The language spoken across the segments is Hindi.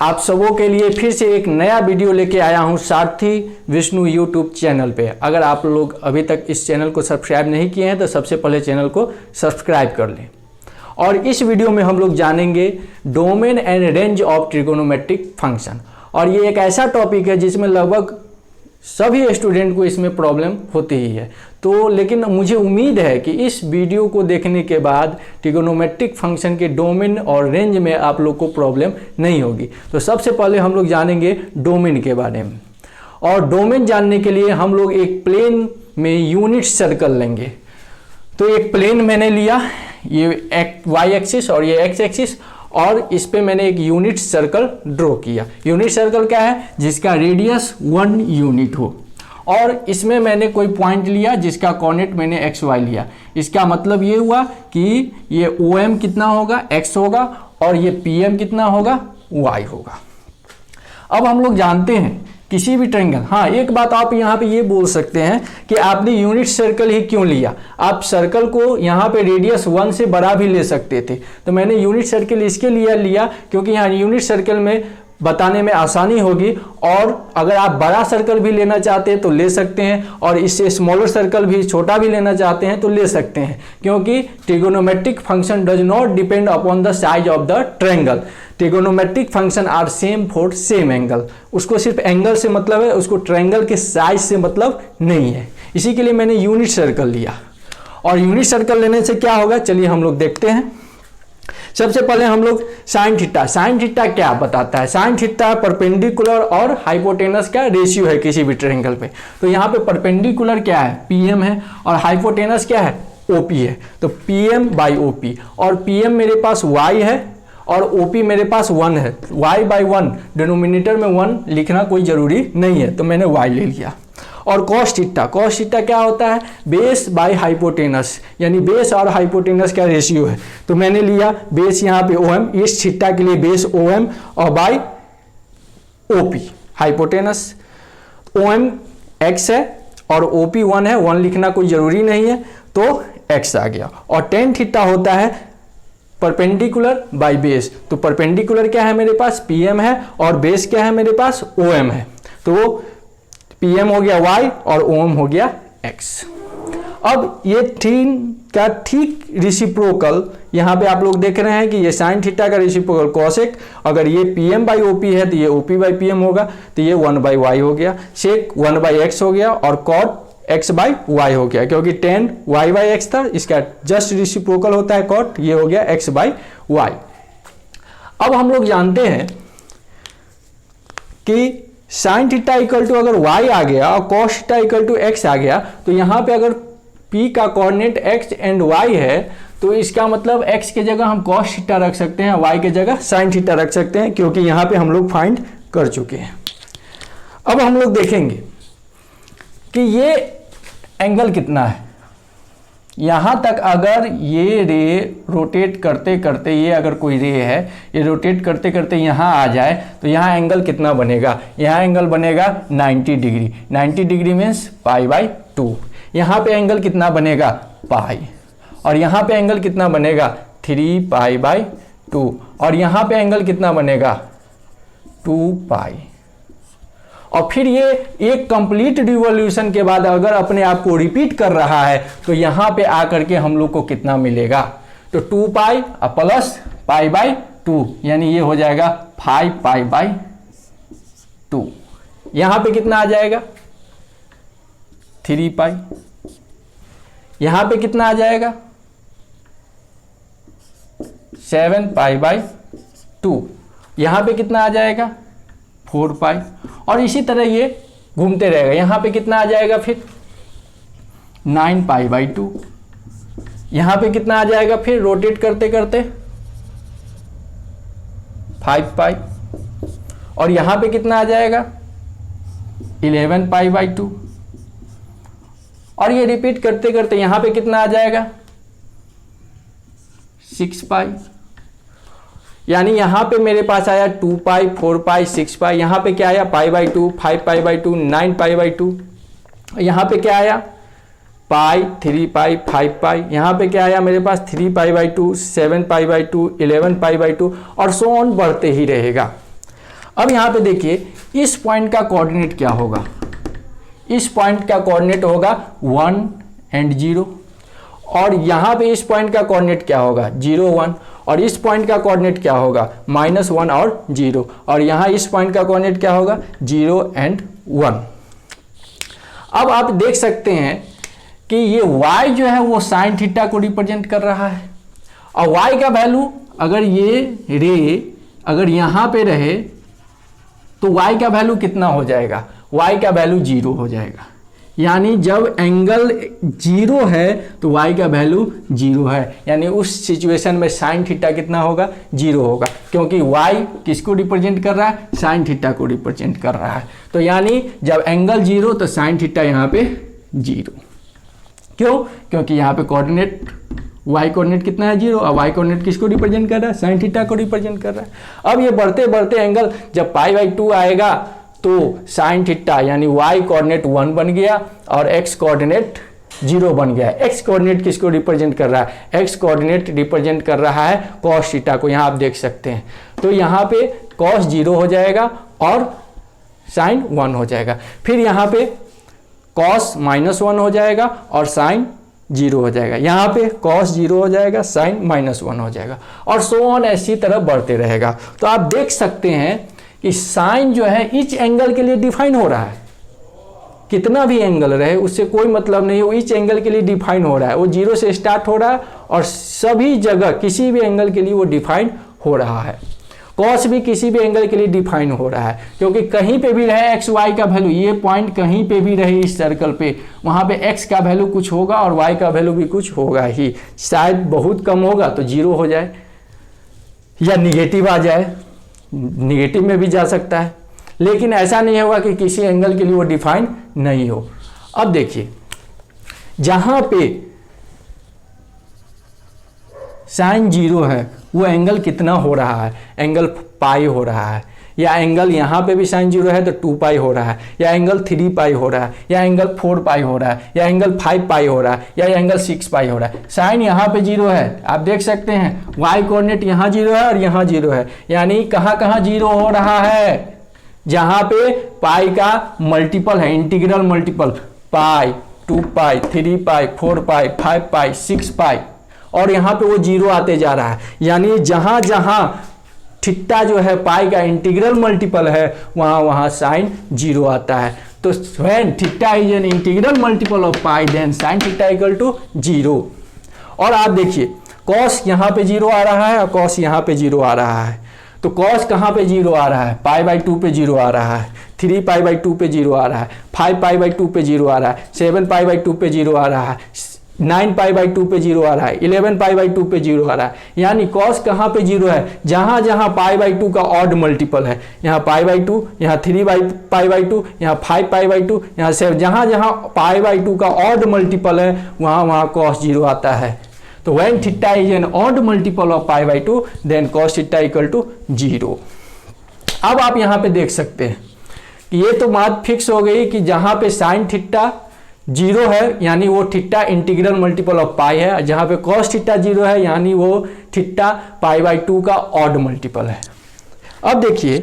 आप सबों के लिए फिर से एक नया वीडियो लेके आया हूं सारथी विष्णु यूट्यूब चैनल पे। अगर आप लोग अभी तक इस चैनल को सब्सक्राइब नहीं किए हैं तो सबसे पहले चैनल को सब्सक्राइब कर लें। और इस वीडियो में हम लोग जानेंगे domain and range of trigonometric function. और ये एक ऐसा टॉपिक है जिसमें लगभग सभी स्टूडेंट को इसमें प्रॉब्लम होती ही है। तो लेकिन मुझे उम्मीद है कि इस वीडियो को देखने के बाद ट्रिगोनोमेट्रिक फंक्शन के डोमेन और रेंज में आप लोग को प्रॉब्लम नहीं होगी। तो सबसे पहले हम लोग जानेंगे डोमेन के बारे में। और डोमेन जानने के लिए हम लोग एक प्लेन में यूनिट सर्कल लेंगे। तो एक प्लेन मैंने लिया, ये वाई एक्सिस और ये एक्स एक्सिस, और इस पे मैंने एक यूनिट सर्कल ड्रॉ किया। यूनिट सर्कल क्या है? जिसका रेडियस 1 यूनिट हो। और इसमें मैंने कोई पॉइंट लिया जिसका कोऑर्डिनेट मैंने एक्स वाई लिया। इसका मतलब ये हुआ कि ये ओ एम कितना होगा? एक्स होगा, और ये पी एम कितना होगा? वाई होगा। अब हम लोग जानते हैं किसी भी ट्रायंगल, हाँ एक बात आप यहाँ पे ये बोल सकते हैं कि आपने यूनिट सर्कल ही क्यों लिया? आप सर्कल को यहाँ पे रेडियस 1 से बड़ा भी ले सकते थे। तो मैंने यूनिट सर्कल इसके लिए लिया क्योंकि यहाँ यूनिट सर्कल में बताने में आसानी होगी। और अगर आप बड़ा सर्कल भी लेना चाहते हैं तो ले सकते हैं, और इससे स्मॉलर सर्कल भी, छोटा भी लेना चाहते हैं तो ले सकते हैं, क्योंकि trigonometric function does not depend upon the size of the triangle. Trigonometric function are same for same angle. उसको सिर्फ एंगल से मतलब है, उसको ट्रायंगल के साइज से मतलब नहीं है। इसी के लिए मैंने यूनिट सर्कल लिया। और यूनिट सर्कल लेने से क्या होगा, चलिए हम लोग देखते हैं। सबसे पहले हम लोग साइन थीटा। साइन थीटा क्या बताता है? साइन थीटा परपेंडिकुलर और हाइपोटेनस का रेशियो है किसी भी ट्रायंगल पे। तो यहाँ पे परपेंडिकुलर क्या है? पीएम है, और हाइपोटेनस क्या है? ओपी है। तो पीएम बाई ओपी, और पीएम मेरे पास वाई है और ओपी मेरे पास 1 है। वाई बाई 1, डिनोमिनेटर में 1 लिखना कोई जरूरी नहीं है, तो मैंने वाई ले लिया। और कॉस थीटा, कॉस थीटा क्या होता है? बेस बाय हाइपोटेनस, यानी बेस और हाइपोटेनस का रेशियो है। तो मैंने लिया बेस यहाँ पे ओएम, इस थीटा के लिए बेस ओएम और by OP hypotenuse. OM X है और ओपी 1 है, 1 लिखना कोई जरूरी नहीं है, तो एक्स आ गया। और टेन थीटा होता है परपेंडिकुलर बाय बेस। तो परपेंडिकुलर क्या है मेरे पास? पीएम है, और बेस क्या है मेरे पास? ओएम है। तो पीएम हो गया वाई और ओम हो गया एक्स। अब ये थीन का ठीक रेसिप्रोकल यहाँ पे आप लोग देख रहे हैं कि ये साइन थीटा का रेसिप्रोकल कॉसेक। अगर ये पीएम बाई ओपी है तो ये ओपी बाई पीएम होगा, तो ये 1 बाई वाई हो गया। सेक 1 बाई एक्स हो गया, और कॉट एक्स बाई वाई हो गया, क्योंकि टेन वाई बाई एक्स था, इसका जस्ट रेसिप्रोकल होता है कॉट, ये हो गया एक्स बाई वाई। अब हम लोग जानते हैं कि साइन थीटा इक्वल टू अगर y आ गया और cos theta equal to x आ गया, तो यहाँ पे अगर p का कोऑर्डिनेट x एंड y है तो इसका मतलब x के जगह हम कॉस थीटा रख सकते हैं, y के जगह साइन थीटा रख सकते हैं, क्योंकि यहाँ पे हम लोग फाइंड कर चुके हैं। अब हम लोग देखेंगे कि ये एंगल कितना है। यहाँ तक अगर ये रे रोटेट करते करते, ये अगर कोई रे है, ये रोटेट करते करते यहाँ आ जाए तो यहाँ एंगल कितना बनेगा? यहाँ एंगल बनेगा 90 degree. 90 degree means pi by 2। यहाँ पे एंगल कितना बनेगा? पाई। और यहाँ पे एंगल कितना बनेगा? 3 पाई बाई 2। और यहाँ पे एंगल कितना बनेगा? 2 पाई। और फिर ये एक कंप्लीट रिवॉल्यूशन के बाद अगर अपने आप को रिपीट कर रहा है तो यहाँ पे आकर के हम लोग को कितना मिलेगा? तो 2 पाई प्लस पाई बाई 2, यानी ये हो जाएगा 5 पाई बाई 2। यहाँ पे कितना आ जाएगा? 3 पाई। यहाँ पे कितना आ जाएगा? 7 पाई बाई 2। यहाँ पे कितना आ जाएगा? 4 पाई। और इसी तरह ये घूमते रहेगा। यहाँ पे कितना आ जाएगा? फिर 9 पाई बाई 2। यहाँ पे कितना आ जाएगा? फिर रोटेट करते करते 5 पाई। और यहाँ पे कितना आ जाएगा? 11 पाई बाई 2। और ये रिपीट करते करते यहाँ पे कितना आ जाएगा? 6 पाई। यानी यहाँ पे मेरे पास आया 2 पाई, 4 पाई, 6 पाई। यहाँ पे क्या आया? Pi by 2, 5 pi by 2, 9 pi by 2। यहाँ पे क्या आया? पाई, 3 पाई, 5 पाई। यहाँ पे क्या आया मेरे पास? 3 pi by 2, 7 pi by 2, 11 pi by 2, और सो ऑन बढ़ते ही रहेगा। अब यहाँ पे देखिए इस पॉइंट का कोऑर्डिनेट क्या होगा, इस पॉइंट का कोऑर्डिनेट होगा 1 एंड 0, और यहाँ पे इस पॉइंट का कोऑर्डिनेट क्या होगा 0 1, और इस पॉइंट का कोऑर्डिनेट क्या होगा -1 और 0, और यहाँ इस पॉइंट का कोऑर्डिनेट क्या होगा 0 एंड 1। अब आप देख सकते हैं कि ये y जो है वो साइन थीटा को रिप्रेजेंट कर रहा है, और y का वैल्यू अगर ये रे अगर यहाँ पे रहे तो y का वैल्यू कितना हो जाएगा, y का वैल्यू 0 हो जाएगा। यानी जब एंगल 0 है तो y का वैल्यू 0 है, यानी उस सिचुएशन में साइन थीटा कितना होगा 0 होगा, क्योंकि y किसको रिप्रेजेंट कर रहा है, साइन थीटा को रिप्रेजेंट कर रहा है। तो यानी जब एंगल 0 तो साइन थीटा यहाँ पे 0। क्यों, क्योंकि यहाँ पे कोऑर्डिनेट y कोऑर्डिनेट कितना है 0, और y कोऑर्डिनेट किसको रिप्रेजेंट कर रहा है, साइन थीटा को रिप्रेजेंट कर रहा है। अब ये बढ़ते बढ़ते एंगल जब π/2 आएगा तो साइन थीटा यानी y कोऑर्डिनेट 1 बन गया और x कोऑर्डिनेट 0 बन गया। x कोऑर्डिनेट किसको रिप्रेजेंट कर रहा है, x कोऑर्डिनेट रिप्रेजेंट कर रहा है cos थीटा को, यहाँ आप देख सकते हैं। तो यहाँ पे cos 0 हो जाएगा और साइन 1 हो जाएगा, फिर यहाँ पे cos -1 हो जाएगा और साइन 0 हो जाएगा, यहाँ पे cos 0 हो जाएगा, साइन -1 हो जाएगा, और सो ऑन ऐसी तरह बढ़ते रहेगा। तो आप देख सकते हैं कि साइन जो है इच एंगल के लिए डिफाइन हो रहा है, कितना भी एंगल रहे उससे कोई मतलब नहीं, वो इच एंगल के लिए डिफाइन हो रहा है, वो 0 से स्टार्ट हो रहा है और सभी जगह किसी भी एंगल के लिए वो डिफाइन हो रहा है। कॉस भी किसी भी एंगल के लिए डिफाइन हो रहा है, क्योंकि कहीं पे भी रहे एक्स वाई का वैल्यू, ये पॉइंट कहीं पे भी रहे इस सर्कल पे, वहाँ पे एक्स का वैल्यू कुछ होगा और वाई का वैल्यू भी कुछ होगा ही, शायद बहुत कम होगा तो 0 हो जाए या निगेटिव आ जाए, निगेटिव में भी जा सकता है, लेकिन ऐसा नहीं होगा कि किसी एंगल के लिए वो डिफाइन नहीं हो। अब देखिए जहां पे साइन 0 है वो एंगल कितना हो रहा है, एंगल पाई हो रहा है, या एंगल यहाँ पे भी साइन 0 है तो 2 पाई हो रहा है, या एंगल 3 पाई हो रहा है, या एंगल 4 पाई हो रहा है, या एंगल 5 पाई हो रहा है, या एंगल 6 पाई हो रहा है। साइन यहाँ पे 0 है, आप देख सकते हैं वाई कोऑर्डिनेट यहाँ 0 है और यहाँ 0 है, यानी कहाँ कहाँ 0 हो रहा है, जहाँ पे पाई का मल्टीपल है, इंटीग्रल मल्टीपल, पाई, 2 पाई, 3 पाई, 4 पाई, 5 पाई, 6 पाई, और यहाँ पे वो 0 आते जा रहा है। यानी जहाँ जहाँ थीटा जो है पाई का इंटीग्रल मल्टीपल है वहाँ वहाँ साइन 0 आता है। तो when theta is an integral multiple of pi then sine theta equal to 0। और आप देखिए कॉस यहाँ पे 0 आ रहा है और कॉस यहाँ पे 0 आ रहा है, तो कॉस कहाँ पे 0 आ रहा है, π/2 पे 0 आ रहा है, 3 π/2 पे 0 आ रहा है, 5 π/2 पे 0 आ रहा है, 7 π/2 पे 0 आ रहा है, 9 π/2 पे 0 आ रहा है, 11 π/2 पे 0 आ रहा है। यानी कॉस कहाँ पे 0 है, जहाँ जहाँ π/2 का ऑड मल्टीपल है, यहाँ π/2, यहाँ 3 π/2, यहाँ 5 π/2, यहाँ 7, जहाँ जहाँ π/2 का ऑड मल्टीपल है वहाँ वहाँ कॉस 0 आता है। तो when theta is an odd multiple of π/2 then cos theta equal to 0। अब आप यहाँ पे देख सकते हैं कि ये तो बात फिक्स हो गई कि जहाँ पे साइन थीटा 0 है यानी वो थीटा इंटीग्रल मल्टीपल ऑफ पाई है, जहाँ पे कॉस थीटा 0 है यानी वो थीटा π/2 का ऑड मल्टीपल है। अब देखिए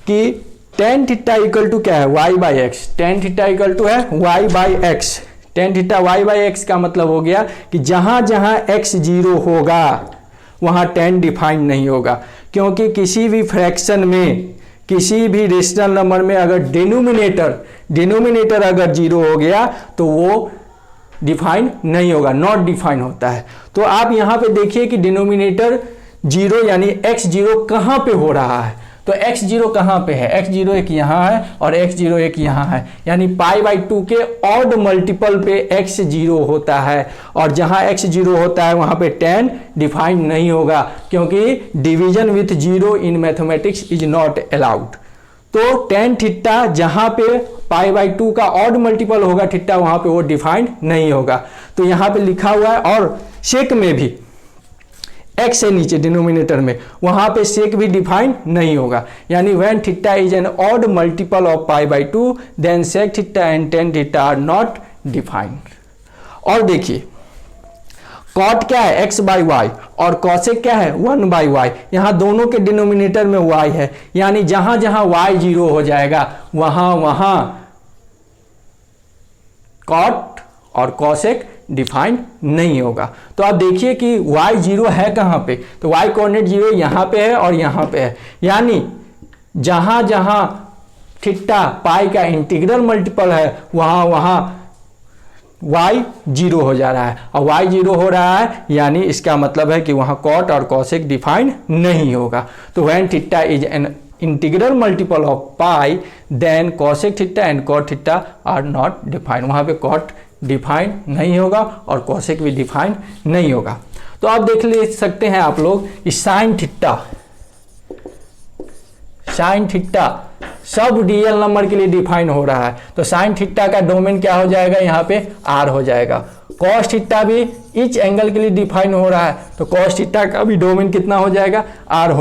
कि टेन थीटा इक्वल टू क्या है, y/x, tan theta equal to है y/x, टेन थीटा y/x का मतलब हो गया कि जहाँ जहाँ x 0 होगा वहाँ टेन डिफाइन नहीं होगा, क्योंकि किसी भी फ्रैक्शन में, किसी भी रेशनल नंबर में अगर डिनोमिनेटर अगर 0 हो गया तो वो डिफाइन नहीं होगा, नॉट डिफाइन होता है। तो आप यहाँ पे देखिए कि डिनोमिनेटर 0 यानी x0 कहाँ पे हो रहा है, तो x0 कहाँ पे है, x0 एक यहाँ है और x0 एक यहाँ है, यानी π/2 के ऑड मल्टीपल पे x0 होता है, और जहाँ x0 होता है वहाँ पे टेन डिफाइन नहीं होगा, क्योंकि division with 0 in mathematics is not allowed. तो टेन थीटा जहाँ पे π/2 का ऑड मल्टीपल होगा थीटा वहाँ पे वो डिफाइन नहीं होगा। तो यहाँ पे लिखा हुआ है, और सेक में भी x से नीचे डिनोमिनेटर में वहां पे सेक भी डिफाइन नहीं होगा, यानी when theta is an odd multiple of π/2 then sec theta and tan theta are not defined. और देखिए कॉट क्या है x बाई वाई और कॉसेक क्या है 1 बाई वाई। यहाँ दोनों के डिनोमिनेटर में y है, यानी जहां जहां y 0 हो जाएगा वहां वहां कॉट और कॉसेक डिफाइंड नहीं होगा। तो आप देखिए कि y 0 है कहां पे, तो y कोऑर्डिनेट 0 यहां पे है और यहां पे है, यानी जहां जहां थीटा पाई का इंटीग्रल मल्टीपल है वहां वहां y 0 हो जा रहा है, और y 0 हो रहा है यानी इसका मतलब है कि वहां कॉट और कॉसेक डिफाइंड नहीं होगा। तो when theta is an integral multiple of pi then cosec theta and cot theta are not defined. वहां पे कॉट डिफाइंड नहीं होगा और कॉसेक भी डिफाइंड नहीं होगा। तो आप देख ले सकते हैं आप लोग साइन थीटा सब रियल नंबर के लिए डिफाइन हो रहा है, तो साइन थीटा का डोमेन क्या हो जाएगा, यहाँ पे r हो जाएगा। कॉस थीटा भी ईच एंगल के लिए डिफाइन हो रहा है, तो कॉस थीटा का भी डोमेन कितना हो जाएगा, r हो